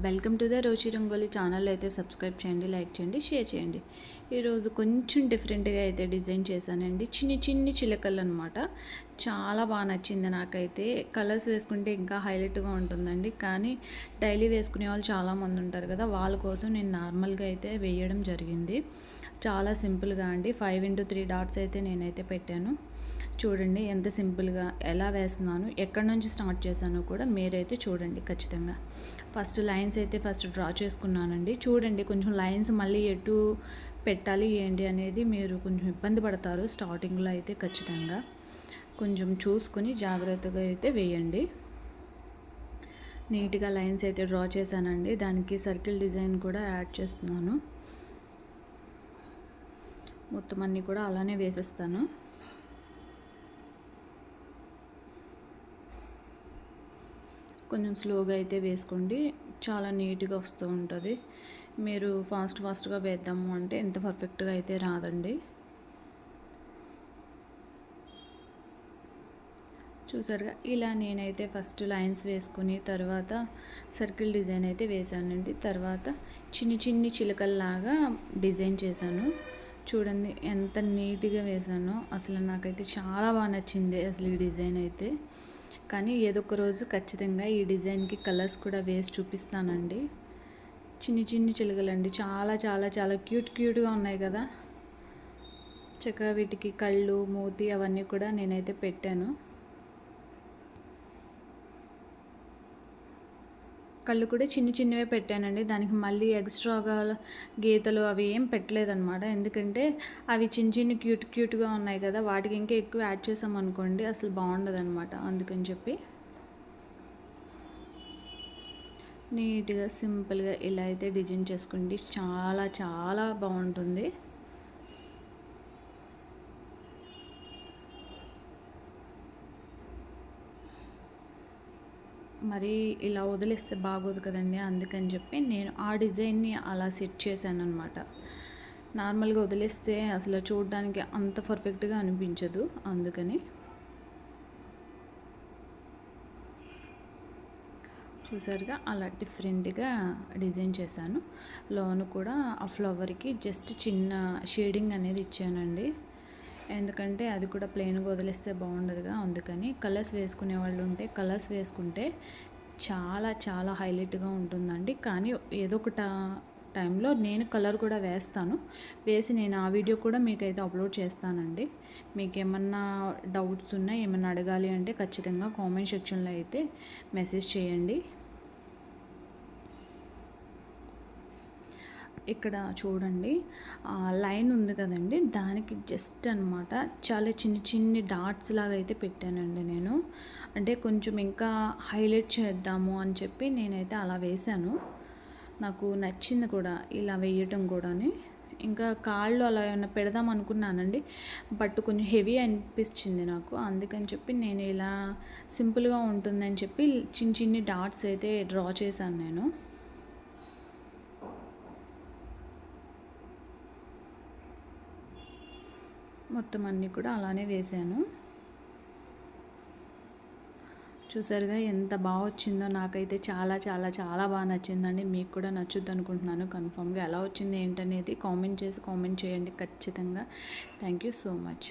Welcome to the Roshi rangoli channel. అయితే subscribe చేయండి, like చేయండి, షేర్ చేయండి. ఈరోజు కొంచెం డిఫరెంట్గా అయితే డిజైన్ చేశానండి. చిన్ని చిన్ని చిలకలు అనమాట. చాలా బాగా నచ్చింది నాకైతే. కలర్స్ వేసుకుంటే ఇంకా హైలైట్గా ఉంటుందండి. కానీ డైలీ వేసుకునే వాళ్ళు చాలామంది ఉంటారు కదా, వాళ్ళ కోసం నేను నార్మల్గా అయితే వేయడం జరిగింది. చాలా సింపుల్గా అండి. 5x3 డాట్స్ అయితే నేనైతే పెట్టాను. చూడండి ఎంత సింపుల్గా ఎలా వేస్తున్నాను, ఎక్కడి నుంచి స్టార్ట్ చేశానో కూడా మీరైతే చూడండి ఖచ్చితంగా. ఫస్ట్ లైన్స్ అయితే డ్రా చేసుకున్నానండి. చూడండి కొంచెం లైన్స్ మళ్ళీ ఎటు పెట్టాలి ఏంటి అనేది మీరు కొంచెం ఇబ్బంది పడతారు స్టార్టింగ్లో అయితే. ఖచ్చితంగా కొంచెం చూసుకొని జాగ్రత్తగా అయితే వేయండి. నీట్గా లైన్స్ అయితే డ్రా చేశానండి. దానికి సర్కిల్ డిజైన్ కూడా యాడ్ చేస్తున్నాను. మొత్తం అన్నీ కూడా అలానే వేసేస్తాను. కొంచెం స్లోగా అయితే వేసుకోండి, చాలా నీట్గా వస్తూ ఉంటుంది. మీరు ఫాస్ట్గా వేద్దాము అంటే ఎంత పర్ఫెక్ట్గా అయితే రాదండి. చూసారుగా, ఇలా నేనైతే ఫస్ట్ లైన్స్ వేసుకుని తర్వాత సర్కిల్ డిజైన్ అయితే వేసానండి. తర్వాత చిన్ని చిన్ని చిలకల్లాగా డిజైన్ చేశాను. చూడండి ఎంత నీట్గా వేసానో. అసలు నాకైతే చాలా బాగా నచ్చింది అసలు ఈ డిజైన్ అయితే. కానీ ఏదో ఒక రోజు ఖచ్చితంగా ఈ డిజైన్కి కలర్స్ కూడా వేసి చూపిస్తానండి. చిన్ని చిన్ని చిలుకలండి, చాలా చాలా చాలా క్యూట్గా ఉన్నాయి కదా. చక్కగా వీటికి కళ్ళు, మూతి అవన్నీ కూడా నేనైతే పెట్టాను. కళ్ళు కూడా చిన్నవే పెట్టానండి. దానికి మళ్ళీ ఎక్స్ట్రాగా గీతలు అవి ఏం పెట్టలేదన్నమాట. ఎందుకంటే అవి చిన్న క్యూట్గా ఉన్నాయి కదా, వాటికి ఇంకా ఎక్కువ యాడ్ చేసామనుకోండి అసలు బాగుండదన్నమాట. అందుకని చెప్పి నీట్గా సింపుల్గా ఇలా అయితే డిజైన్ చేసుకోండి. చాలా చాలా బాగుంటుంది. మరి ఇలా వదిలేస్తే బాగోదు కదండి. అందుకని చెప్పి నేను ఆ డిజైన్ని అలా సెట్ చేశాను అనమాట. నార్మల్గా వదిలేస్తే అసలు చూడడానికి అంత పర్ఫెక్ట్గా అనిపించదు. అందుకని చూసారుగా అలా డిఫరెంట్గా డిజైన్ చేశాను. లోను కూడా ఆ ఫ్లవర్కి జస్ట్ చిన్న షేడింగ్ అనేది ఇచ్చానండి. ఎందుకంటే అది కూడా ప్లెయిన్గా వదిలేస్తే బాగుండదుగా. అందుకని కలర్స్ వేసుకునే వాళ్ళు ఉంటే కలర్స్ వేసుకుంటే చాలా చాలా హైలైట్గా ఉంటుందండి. కానీ ఏదో ఒక టైంలో నేను కలర్ కూడా వేస్తాను. వేసి నేను ఆ వీడియో కూడా మీకైతే అప్లోడ్ చేస్తానండి. మీకు ఏమన్నా డౌట్స్ ఉన్నా, ఏమన్నా అడగాలి అంటే ఖచ్చితంగా కామెంట్ సెక్షన్లో అయితే మెసేజ్ చేయండి. ఇక్కడ చూడండి లైన్ ఉంది కదండి, దానికి జస్ట్ అనమాట చాలా చిన్ని డాట్స్ లాగా అయితే పెట్టానండి నేను. అంటే కొంచెం ఇంకా హైలైట్ చేద్దాము అని చెప్పి నేనైతే అలా వేశాను. నాకు నచ్చింది కూడా ఇలా వేయటం కూడా. ఇంకా కాళ్ళు అలా ఏమైనా పెడదాం అనుకున్నానండి, బట్ కొంచెం హెవీ అనిపించింది నాకు. అందుకని చెప్పి నేను ఇలా సింపుల్గా ఉంటుందని చెప్పి చిన్ని డాట్స్ అయితే డ్రా చేశాను నేను. మొత్తం అన్నీ కూడా అలానే వేసాను. చూసారుగా ఎంత బాగా వచ్చిందో. నాకైతే చాలా చాలా చాలా బాగా నచ్చిందండి. మీకు కూడా నచ్చుద్ది అనుకుంటున్నాను. కన్ఫామ్గా ఎలా వచ్చింది ఏంటనేది కామెంట్ చేయండి ఖచ్చితంగా. Thank you so much.